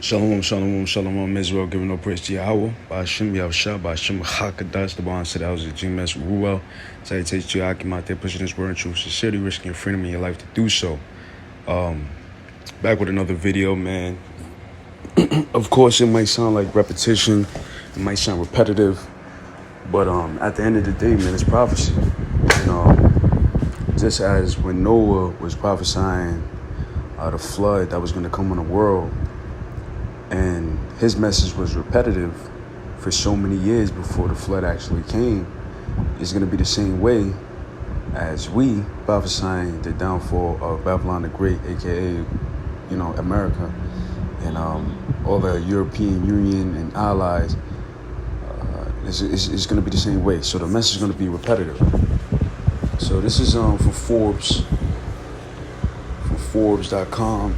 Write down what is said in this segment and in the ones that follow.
Shalom, shalom, shalom, Israel, giving no praise to Yahweh. Ba'ashim Yahushua, Ba'ashim Chakadash, the Bond said I was a GMS Ruel. Salutations to you, Akim out there pushing this word in truth, sincerely risking your freedom in your life to do so. Back with another video, man. Of course, it might sound like repetition, it might sound repetitive, but at the end of the day, man, it's prophecy. And just as when Noah was prophesying the flood that was going to come on the world, and his message was repetitive for so many years before the flood actually came, it's going to be the same way as we prophesying the downfall of Babylon the Great, aka, America, and all the European Union and allies. It's going to be the same way. So the message is going to be repetitive. So this is from Forbes, from Forbes.com.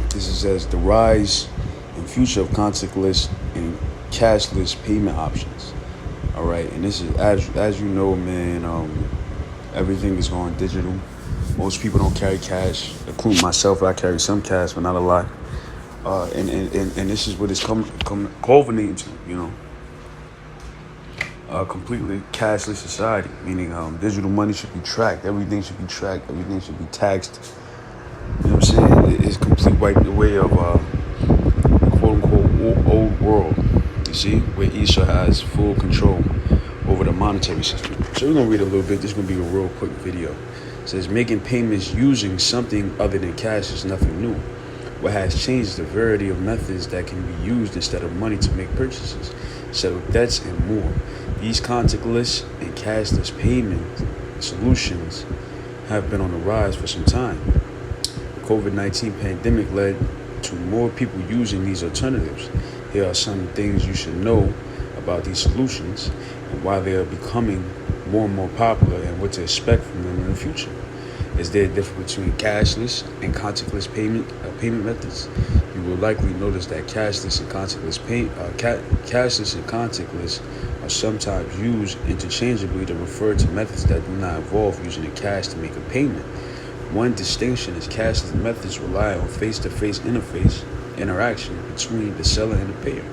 This is as the rise and future of contactless and cashless payment options. All right, and this is as you know, man. Everything is going digital. Most people don't carry cash, including myself. I carry some cash, but not a lot. And this is what it's culminating to, completely cashless society, meaning digital money should be tracked. Everything should be tracked. Everything should be taxed. You know what I'm saying? It's complete wipe away of quote-unquote old world, you see, where Esau has full control over the monetary system. So we're going to read a little bit. This is going to be a real quick video. It says, making payments using something other than cash is nothing new. What has changed is the variety of methods that can be used instead of money to make purchases, settle debts, and more. These contactless and cashless payment solutions have been on the rise for some time. The COVID-19 pandemic led to more people using these alternatives. Here are some things you should know about these solutions and why they are becoming more and more popular and what to expect from them in the future. Is there a difference between cashless and contactless payment methods? You will likely notice that cashless and contactless are sometimes used interchangeably to refer to methods that do not involve using a cash to make a payment. One distinction is cashless methods rely on face-to-face interaction between the seller and the payer.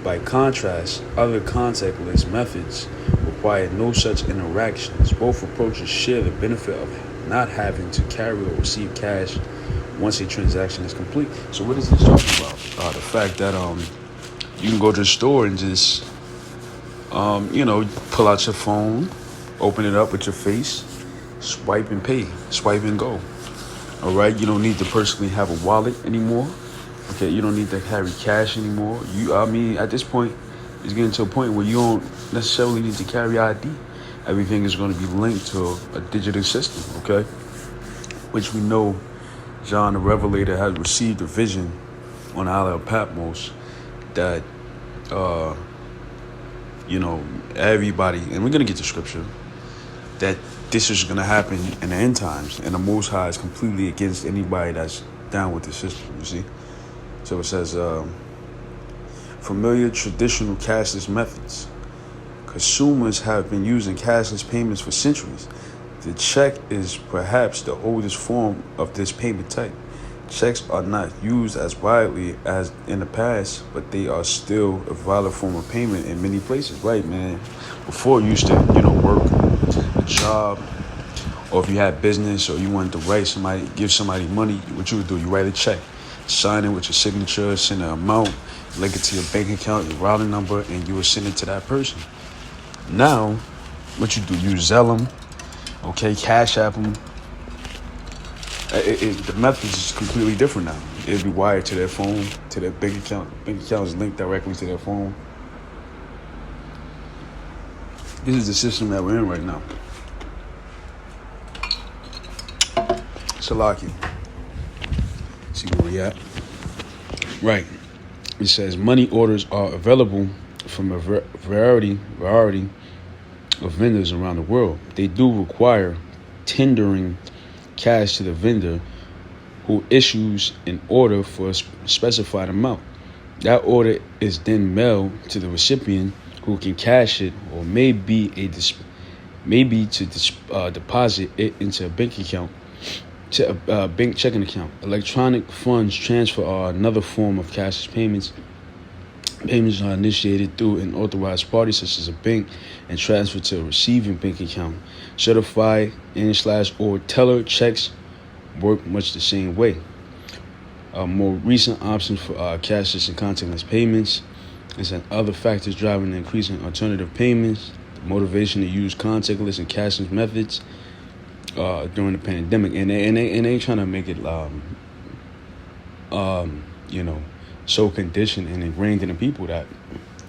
By contrast, other contactless methods require no such interactions. Both approaches share the benefit of not having to carry or receive cash once a transaction is complete. So what is this talking about? The fact that you can go to the store and just pull out your phone, open it up with your face, swipe and pay, swipe and go. All right, you don't need to personally have a wallet anymore. Okay, you don't need to carry cash anymore. At this point, it's getting to a point where you don't necessarily need to carry ID. Everything is going to be linked to a digital system, okay? Which we know John the Revelator has received a vision on the Isle of Patmos that, everybody, and we're going to get to scripture, that this is going to happen in the end times, and the Most High is completely against anybody that's down with the system, you see? So it says, familiar traditional cashless methods. Consumers have been using cashless payments for centuries. The check is perhaps the oldest form of this payment type. Checks are not used as widely as in the past, but they are still a valid form of payment in many places, right, man? Before you used to, work a job, or if you had business or you wanted to give somebody money, what you would do, you write a check, sign it with your signature, send an amount, link it to your bank account, your routing number, and you would send it to that person. Now, what you do, you Zelle them, okay, Cash App them. The method is completely different now. It'll be wired to their phone, to their bank account. Bank account is linked directly to their phone. This is the system that we're in right now. Salaki. See where we at. Right. It says money orders are available from a variety of vendors around the world. They do require tendering cash to the vendor who issues an order for a specified amount. That order is then mailed to the recipient who can cash it, or maybe to deposit it into a bank account bank checking account. Electronic funds transfer are another form of cashless payments. Payments are initiated through an authorized party, such as a bank, and transferred to a receiving bank account. Certified and/or teller checks work much the same way. A more recent option for cashless and contactless payments is that other factors driving the increase in alternative payments, the motivation to use contactless and cashless methods during the pandemic, and they trying to make it, so conditioned and ingrained in the people that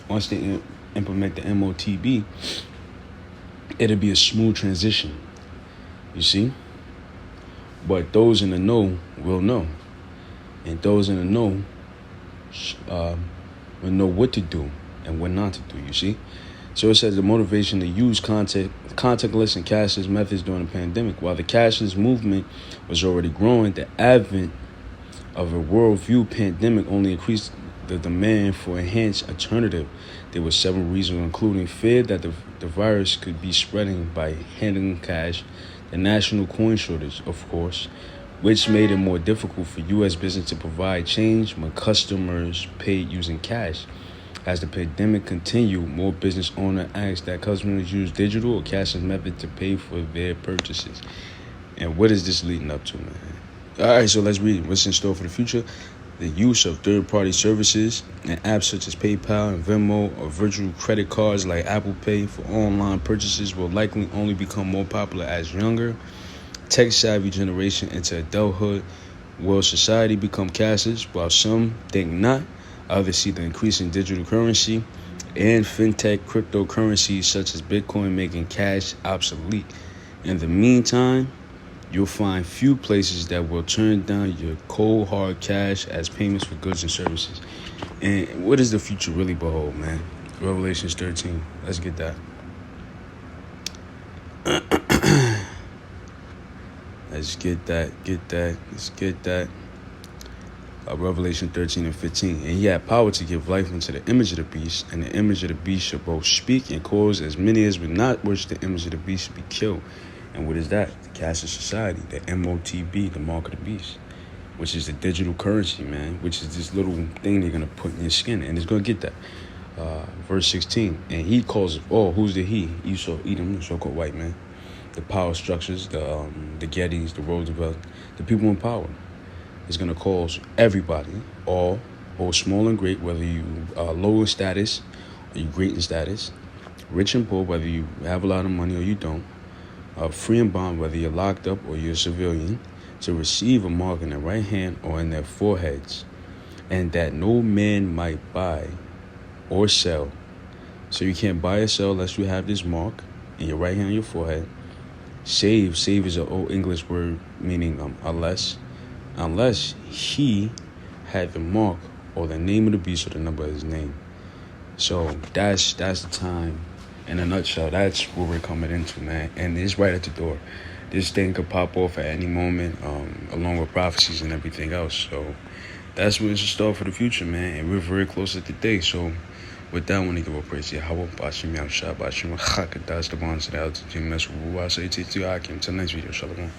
once they implement the MOTB, it'll be a smooth transition. You see, but those in the know will know, and those in the know will know what to do and what not to do. You see. So it says the motivation to use contactless and cashless methods during the pandemic. While the cashless movement was already growing, the advent of a worldview pandemic only increased the demand for enhanced alternative. There were several reasons, including fear that the virus could be spreading by handling cash, the national coin shortage, of course, which made it more difficult for U.S. business to provide change when customers paid using cash. As the pandemic continued, more business owners asked that customers use digital or cashless method to pay for their purchases. And what is this leading up to, man? All right, so let's read what's in store for the future. The use of third-party services and apps such as PayPal and Venmo or virtual credit cards like Apple Pay for online purchases will likely only become more popular as younger, tech-savvy generation into adulthood. Will society become cashless? While some think not, others see the increase in digital currency and fintech cryptocurrencies such as Bitcoin making cash obsolete. In the meantime, you'll find few places that will turn down your cold hard cash as payments for goods and services. And what does the future really behold, man? Revelations 13. Let's get that. Let's get that. Revelation 13 and 15. And he had power to give life unto the image of the beast, and the image of the beast shall both speak and cause as many as would not wish the image of the beast to be killed. And what is that? The cashless society, the MOTB, the mark of the beast, which is the digital currency, man, which is this little thing they're going to put in your skin, and it's going to get that. Verse 16, and he calls it, who's the he? Esau, Edom, the so-called white man, the power structures, the Gettys, the Roosevelt, the people in power. Is going to cause everybody, all, both small and great, whether you are low in status or you great in status, rich and poor, whether you have a lot of money or you don't, free and bond, whether you're locked up or you're a civilian, to receive a mark in their right hand or in their foreheads, and that no man might buy or sell. So you can't buy or sell unless you have this mark in your right hand or your forehead. Save is an old English word meaning unless he had the mark or the name of the beast or the number of his name. So that's the time. In a nutshell, that's what we're coming into, man. And it's right at the door. This thing could pop off at any moment, along with prophecies and everything else. So that's what's in store for the future, man. And we're very close at the day. So with that, I want to give a praise to Yahweh. Bashim Yahshua, Bashim Chakadas, the bonds that out to Jim Messer. Till next video, Shalom.